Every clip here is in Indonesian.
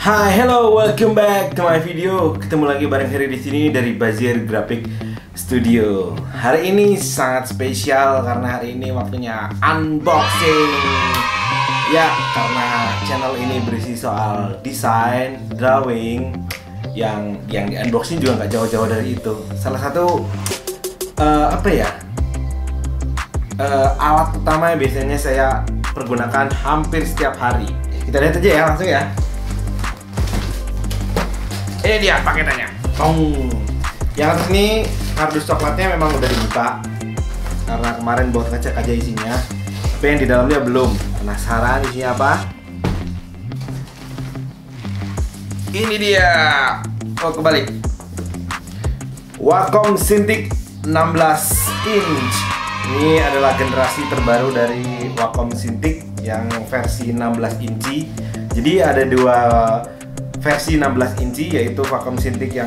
Hi, hello, welcome back to my video. Ketemu lagi bareng Heri di sini dari Bazir Graphic Studio. Hari ini sangat spesial karena hari ini waktunya unboxing. Ya, karena channel ini berisi soal desain, drawing, yang di unboxing juga nggak jauh-jauh dari itu. Salah satu alat utama yang biasanya saya pergunakan hampir setiap hari. Kita lihat aja ya, langsung ya. Ini dia paketannya. Yang atas ini kardus coklatnya memang udah dibuka karena kemarin buat ngecek aja isinya. Tapi yang di dalamnya belum. Penasaran isinya apa? Ini dia. Oh, kebalik. Wacom Cintiq 16 inch. Ini adalah generasi terbaru dari Wacom Cintiq yang versi 16 inci. Jadi ada dua versi 16 inci, yaitu Wacom Cintiq yang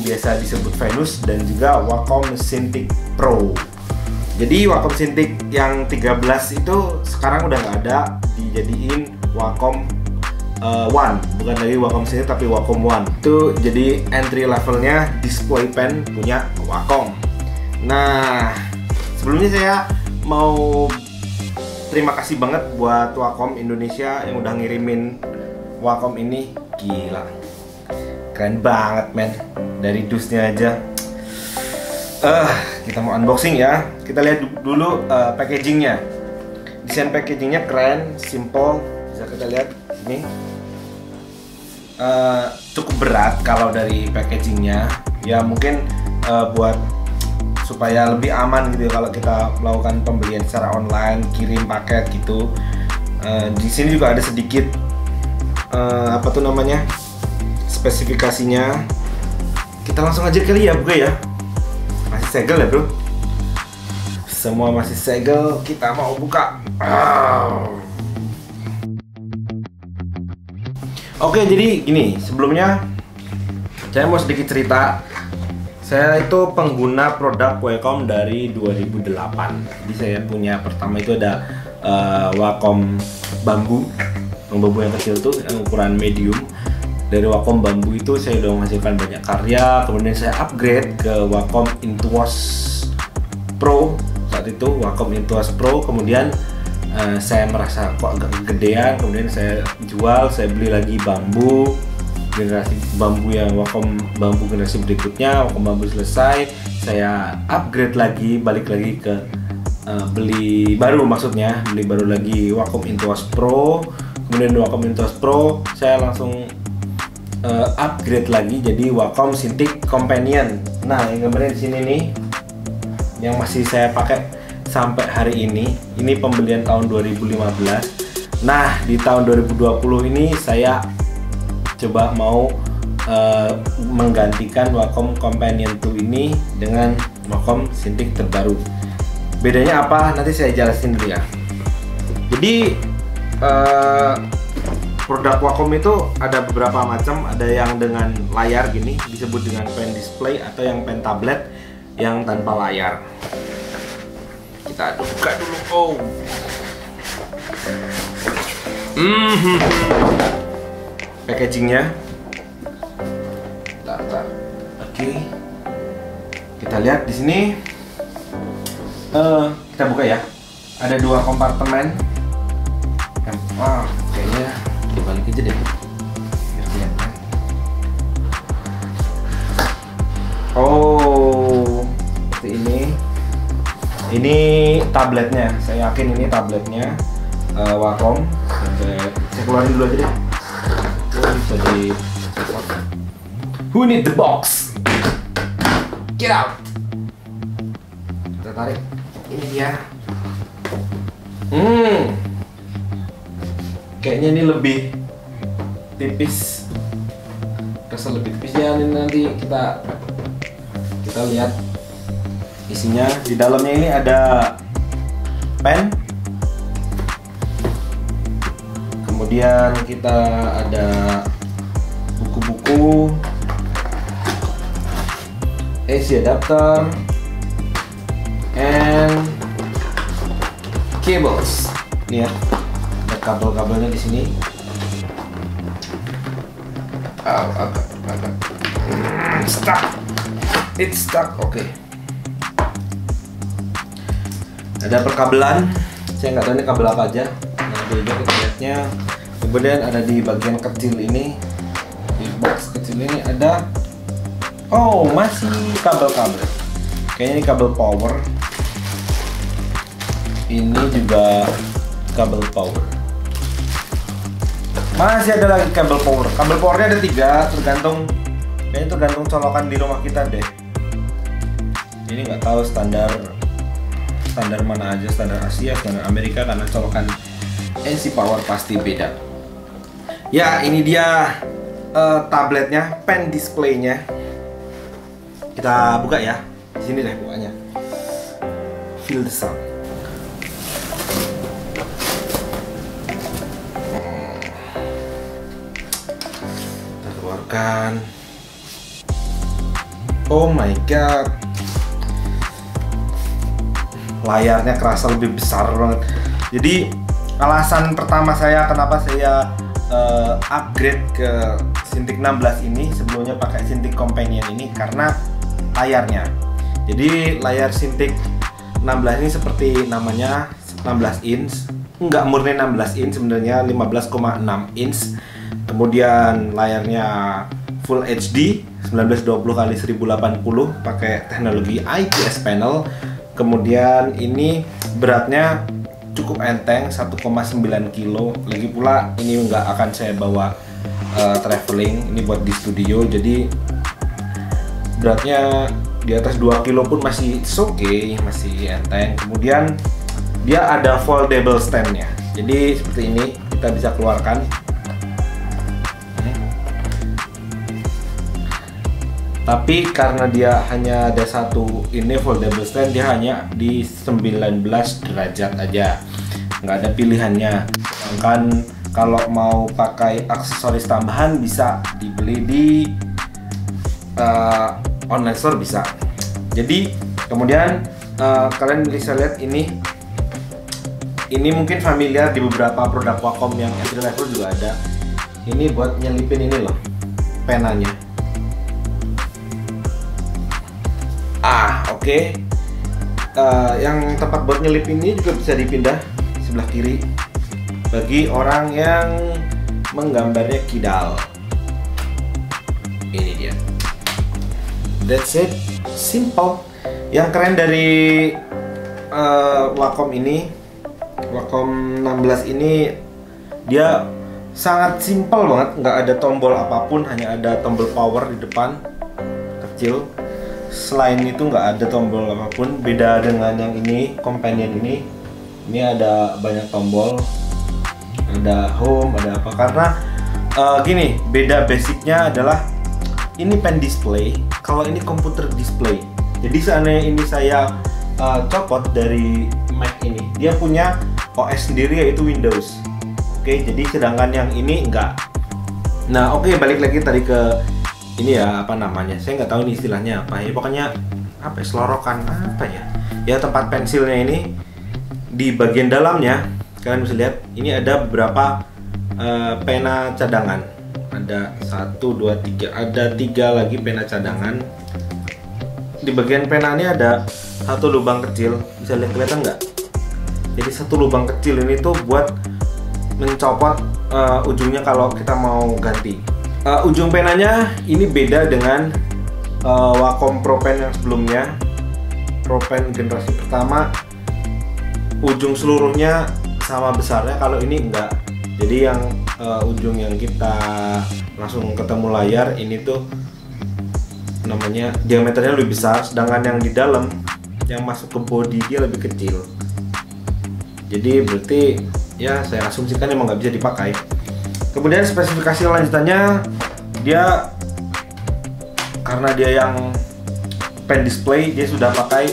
biasa disebut Venus, dan juga Wacom Cintiq Pro. Jadi Wacom Cintiq yang 13 itu sekarang udah nggak ada, dijadiin Wacom One, bukan lagi Wacom Cintiq tapi Wacom One. Itu jadi entry levelnya display pen punya Wacom. Nah, sebelumnya saya mau terima kasih banget buat Wacom Indonesia yang udah ngirimin Wacom ini. Gila, keren banget men, dari dusnya aja. Kita mau unboxing ya. Kita lihat dulu packagingnya. Desain packagingnya keren, simple. Bisa kita lihat ini. Cukup berat kalau dari packagingnya. Ya mungkin buat supaya lebih aman gitu ya, kalau kita melakukan pembelian secara online, kirim paket gitu. Di sini juga ada sedikit spesifikasinya. Kita langsung aja kali ya buka ya. Masih segel ya bro, semua masih segel. Kita mau buka. Oke, jadi gini, sebelumnya saya mau sedikit cerita. Saya itu pengguna produk Wacom dari 2008. Jadi saya punya pertama itu ada Wacom bambu yang kecil tuh, yang ukuran medium. Dari Wacom bambu itu saya udah menghasilkan banyak karya. Kemudian saya upgrade ke Wacom Intuos Pro. Saat itu Wacom Intuos Pro. Kemudian saya merasa kok agak kegedean. Kemudian saya jual, saya beli lagi bambu, generasi bambu yang Wacom bambu generasi berikutnya. Wacom bambu selesai, saya upgrade lagi, balik lagi ke beli baru lagi Wacom Intuos Pro. Kemudian Wacom Intuos Pro saya langsung upgrade lagi jadi Wacom Cintiq Companion. Nah, yang gambarnya di sini nih, yang masih saya pakai sampai hari ini. Ini pembelian tahun 2015. Nah, di tahun 2020 ini saya coba mau menggantikan Wacom Companion 2 ini dengan Wacom Cintiq terbaru. Bedanya apa? Nanti saya jelasin dulu ya. Jadi produk Wacom itu ada beberapa macam. Ada yang dengan layar gini, disebut dengan pen display, atau yang pen tablet yang tanpa layar. Kita buka dulu. Packagingnya. Oke. Kita lihat di sini. Kita buka ya. Ada dua kompartemen. Kayaknya dibalik aja deh biar kelihatan. Seperti ini. Ini tabletnya. Saya yakin ini tabletnya Wacom. Saya keluarin dulu aja deh. Bisa di Who need the box? Get out. Kita tarik. Ini dia. Kayaknya ini lebih tipis, rasa lebih tipisnya. Ini nanti kita lihat isinya. Di dalamnya ini ada pen, kemudian kita ada buku-buku, AC adapter, and cables. Ini ya, ada kabel-kabelnya di sini. agak stuck. It's stuck. Oke. Ada perkabelan. Saya nggak tahu ini kabel apa aja. Nah, di lihatnya. Kemudian ada di bagian kecil ini, di box kecil ini ada. Oh, masih kabel-kabel. Kayaknya ini kabel power. Ini juga kabel power. Masih ada lagi kabel power. Kabel powernya ada 3, kayaknya tergantung colokan di rumah kita deh. Ini nggak tahu standar mana aja, standar Asia, standar Amerika, karena colokan NC Power pasti beda. Ya, ini dia tabletnya, pen displaynya. Kita buka ya. Di sini deh bukanya. Feel the sound. Kita keluarkan. Oh my god. Layarnya kerasa lebih besar banget. Jadi alasan pertama saya kenapa saya upgrade ke Cintiq 16 ini, sebelumnya pakai Cintiq Companion ini, karena layarnya. Jadi layar Cintiq 16 ini seperti namanya 16 inch, nggak murni 16 inch sebenarnya, 15,6 inch. Kemudian layarnya Full HD 1920x1080 pakai teknologi IPS panel. Kemudian ini beratnya cukup enteng, 1,9 kilo. Lagi pula ini nggak akan saya bawa traveling, ini buat di studio, jadi beratnya di atas 2 kilo pun masih oke, masih enteng. Kemudian dia ada foldable standnya, jadi seperti ini kita bisa keluarkan. Tapi karena dia hanya ada satu ini foldable stand, dia hanya di 19 derajat aja, nggak ada pilihannya. Sedangkan kalau mau pakai aksesoris tambahan bisa dibeli di online store bisa. Jadi kemudian kalian bisa lihat ini mungkin familiar di beberapa produk Wacom yang entry level juga ada. Ini buat nyelipin ini loh, penanya. Oke. Yang tempat buat nyelip ini juga bisa dipindah di sebelah kiri bagi orang yang menggambarnya kidal. Ini dia. That's it, simple. Yang keren dari Wacom ini, Wacom 16 ini, dia sangat simple banget, nggak ada tombol apapun, hanya ada tombol power di depan kecil. Selain itu nggak ada tombol apapun. Beda dengan yang ini, Companion ini ada banyak tombol, ada home, ada apa. Karena gini, beda basicnya adalah ini pen display, kalau ini komputer display. Jadi seandainya ini saya copot dari Mac ini, dia punya OS sendiri yaitu Windows. Oke, jadi sedangkan yang ini enggak. Nah, oke, balik lagi tadi ke ini ya, apa namanya, saya nggak tahu ini istilahnya apa ya, pokoknya apa ya, selorokan apa ya, ya tempat pensilnya ini. Di bagian dalamnya kalian bisa lihat ini ada beberapa pena cadangan, ada 1, 2, 3, ada 3 lagi pena cadangan. Di bagian pena ini ada satu lubang kecil, bisa lihat, kelihatan nggak? Jadi satu lubang kecil ini tuh buat mencopot ujungnya kalau kita mau ganti. Ujung penanya ini beda dengan Wacom Pro Pen yang sebelumnya. Pro Pen generasi pertama ujung seluruhnya sama besarnya, kalau ini enggak. Jadi yang ujung yang kita langsung ketemu layar ini tuh namanya diameternya lebih besar, sedangkan yang di dalam yang masuk ke body dia lebih kecil. Jadi berarti ya saya asumsikan emang nggak bisa dipakai. Kemudian spesifikasi lanjutannya, dia karena dia yang pen display, dia sudah pakai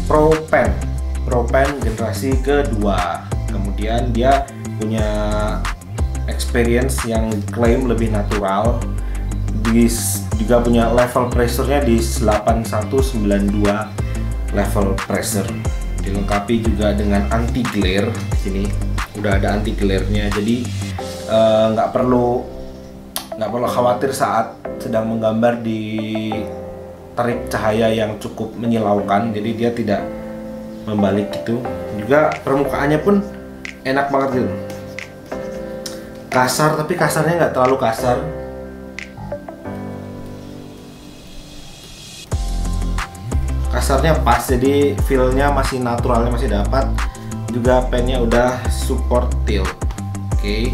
Pro Pen generasi kedua. Kemudian dia punya experience yang diklaim lebih natural. Juga punya level pressure-nya di 8192 level pressure. Dilengkapi juga dengan anti glare. Di sini udah ada anti glare-nya, jadi nggak perlu nggak perlu khawatir saat sedang menggambar di terik cahaya yang cukup menyilaukan, jadi dia tidak membalik gitu. Juga permukaannya pun enak banget gitu, kasar tapi kasarnya nggak terlalu kasar. Kasarnya pas, jadi feel-nya masih naturalnya masih dapat. Juga pennya udah support tilt. Oke,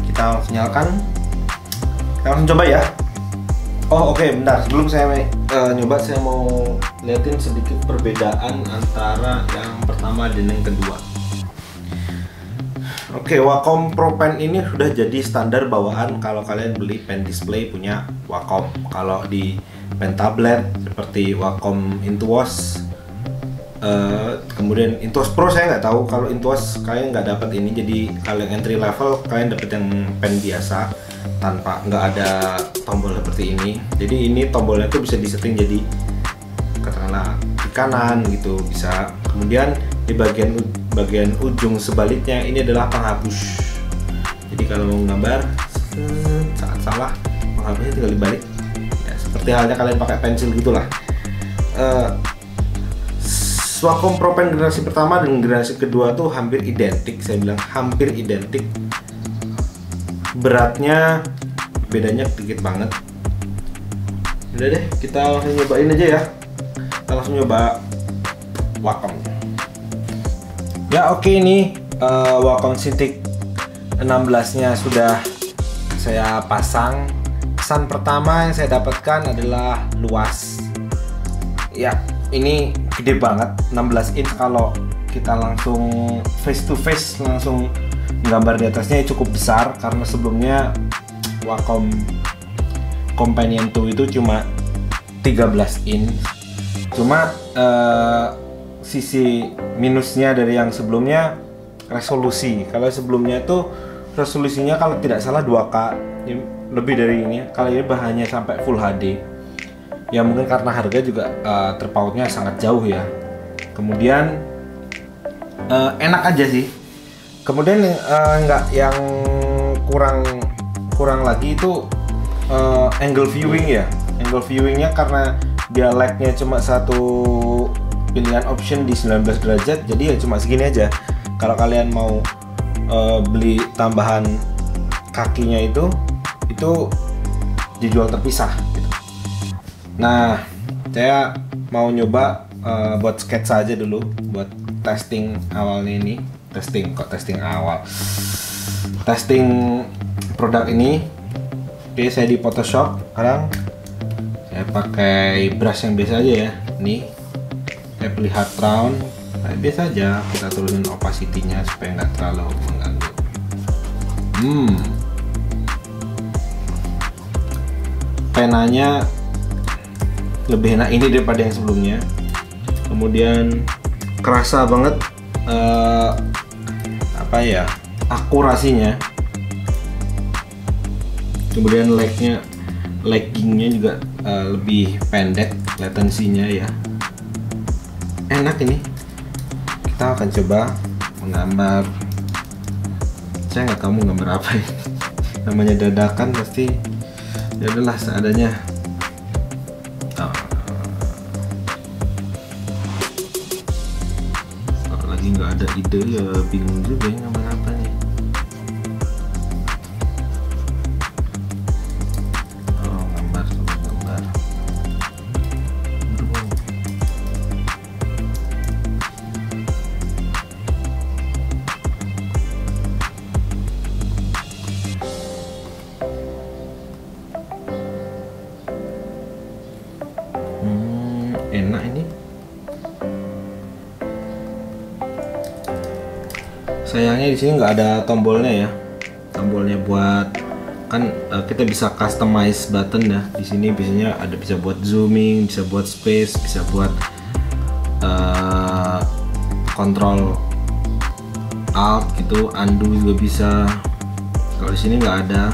kita langsung nyalakan, kita langsung coba ya. Oh oke, bentar, sebelum saya nyoba, saya mau liatin sedikit perbedaan antara yang pertama dan yang kedua. Oke, Wacom Pro Pen ini sudah jadi standar bawaan kalau kalian beli pen display punya Wacom. Kalau di pen tablet seperti Wacom Intuos, kemudian Intuos Pro saya nggak tahu. Kalau Intuos kalian nggak dapat ini, jadi kalau yang entry level kalian dapat yang pen biasa tanpa nggak ada tombol seperti ini. Jadi ini tombolnya tuh bisa disetting jadi katakanlah di kanan gitu bisa. Kemudian di bagian ujung sebaliknya ini adalah penghapus. Jadi kalau mau gambar saat salah, penghapusnya tinggal dibalik. Ya, seperti halnya kalian pakai pensil gitulah. Wacom Pro Pen generasi pertama dan generasi kedua tuh hampir identik. Saya bilang hampir identik. Beratnya bedanya dikit banget. Udah deh, kita langsung nyobain aja ya. Kita langsung nyoba Wacom. Ya oke, ini Wacom Cintiq 16-nya sudah saya pasang. Kesan pertama yang saya dapatkan adalah luas. Ya, ini gede banget, 16 inch. Kalau kita langsung face to face, langsung gambar di atasnya cukup besar, karena sebelumnya Wacom Companion 2 itu cuma 13 inch. Cuma sisi minusnya dari yang sebelumnya resolusi. Kalau sebelumnya itu resolusinya kalau tidak salah 2K, lebih dari ini. Kali ini bahannya sampai Full HD. Ya mungkin karena harga juga terpautnya sangat jauh ya. Kemudian enak aja sih. Kemudian nggak yang kurang lagi itu angle viewing ya. Angle viewingnya karena dia lag-nya cuma satu pilihan option di 19 derajat, jadi ya cuma segini aja. Kalau kalian mau beli tambahan kakinya itu dijual terpisah gitu. Nah, saya mau nyoba buat sketsa aja dulu buat testing awalnya ini. Testing produk ini. Oke, saya di Photoshop sekarang. Saya pakai brush yang biasa aja ya. Nih, saya pilih hard round. Nah, biasa aja, kita turunin opacity-nya supaya nggak terlalu mengganggu. Penanya lebih enak ini daripada yang sebelumnya. Kemudian kerasa banget akurasinya. Kemudian laggingnya juga lebih pendek, latensinya ya. Enak ini. Kita akan coba menggambar. Saya nggak tahu mau gambar apa ya. Namanya dadakan pasti ya udahlah seadanya. Kalau lagi nggak ada ide ya bingung juga ya gambar apa nih. Enak ini. Sayangnya di sini nggak ada tombolnya ya. Tombolnya buat kan kita bisa customize button ya. Di sini biasanya ada, bisa buat zooming, bisa buat space, bisa buat kontrol alt gitu, undo juga bisa. Kalau di sini nggak ada.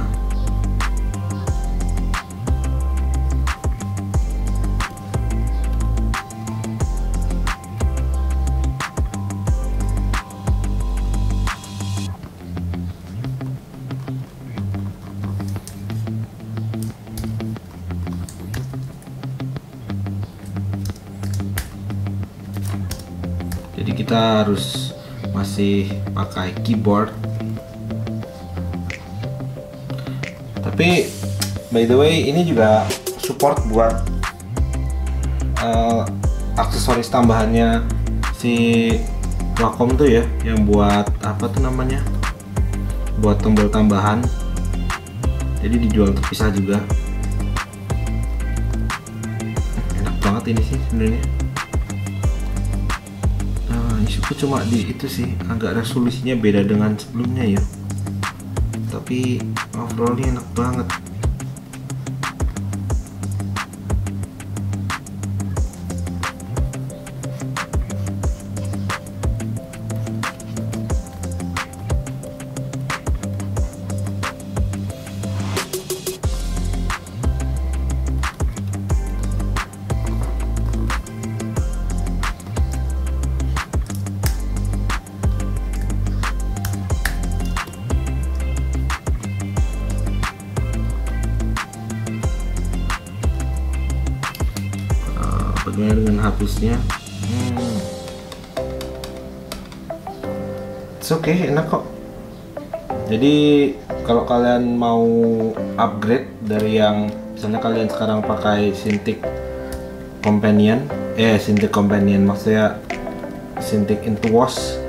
kita harus masih pakai keyboard. Tapi by the way ini juga support buat aksesoris tambahannya si Wacom tuh ya, yang buat apa tuh namanya, buat tombol tambahan. Jadi dijual terpisah juga. Enak banget ini sih sebenarnya. Isuku cuma di itu sih, agak resolusinya beda dengan sebelumnya ya. Tapi overallnya enak banget. Bagaimana dengan hapusnya? It's okay, enak kok. Jadi kalau kalian mau upgrade dari yang misalnya kalian sekarang pakai Cintiq Companion, maksudnya Cintiq Intuos,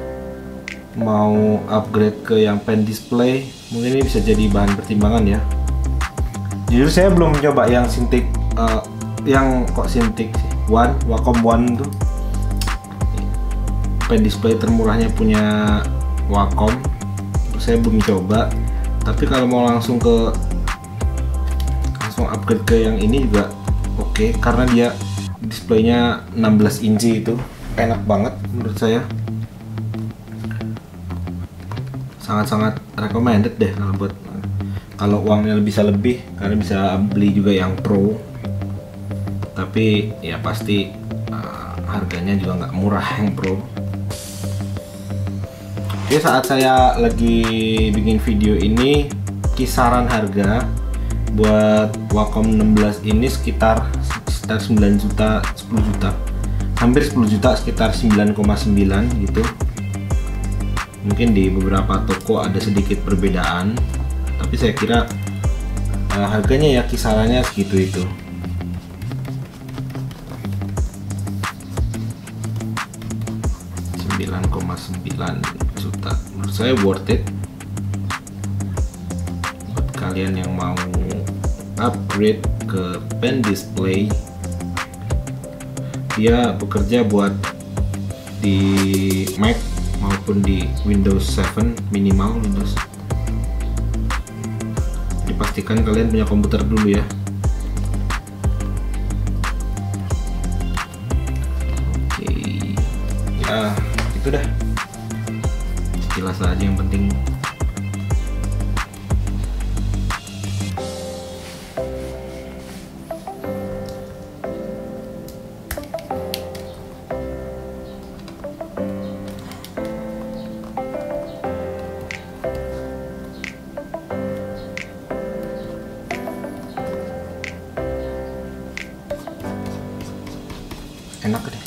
mau upgrade ke yang pen display, mungkin ini bisa jadi bahan pertimbangan ya. Jujur saya belum mencoba yang Cintiq Cintiq One, Wacom One tuh pen display termurahnya punya Wacom. Saya belum coba, tapi kalau mau langsung upgrade ke yang ini juga oke, karena dia displaynya 16 inci, itu enak banget menurut saya. Sangat-sangat recommended deh kalau uangnya bisa lebih, karena bisa beli juga yang Pro. Tapi ya pasti harganya juga nggak murah yang Pro. Oke, saat saya lagi bikin video ini, kisaran harga buat Wacom 16 ini sekitar 9 juta, 10 juta, hampir 10 juta, sekitar 9,9 gitu. Mungkin di beberapa toko ada sedikit perbedaan, tapi saya kira harganya ya kisarannya segitu itu. 9,9 juta, menurut saya worth it buat kalian yang mau upgrade ke pen display. Dia bekerja buat di Mac maupun di Windows 7 minimal Windows. Dipastikan kalian punya komputer dulu ya. Oke, ya itu dah, sekilas aja yang penting. Enak deh.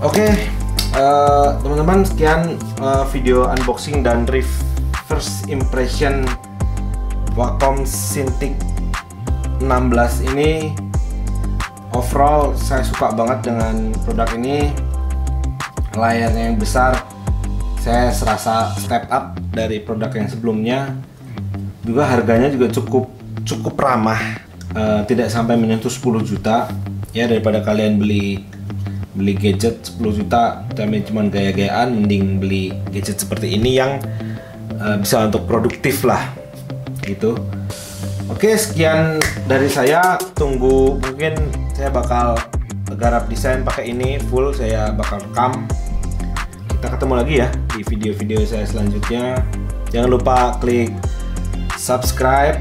Oke, teman-teman, sekian video unboxing dan first impression Wacom Cintiq 16 ini. Overall saya suka banget dengan produk ini. Layarnya yang besar, saya serasa step up dari produk yang sebelumnya. Juga harganya juga cukup ramah. Tidak sampai menyentuh 10 juta ya. Daripada kalian beli gadget 10 juta tapi cuma gaya-gayaan, mending beli gadget seperti ini yang bisa untuk produktif lah gitu. Oke, sekian dari saya. Tunggu, mungkin saya bakal garap desain pakai ini full, saya bakal rekam. Kita ketemu lagi ya di video-video saya selanjutnya. Jangan lupa klik subscribe,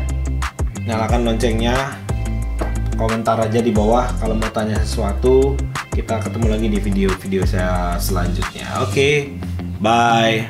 nyalakan loncengnya, komentar aja di bawah kalau mau tanya sesuatu. Kita ketemu lagi di video-video saya selanjutnya. Oke, bye.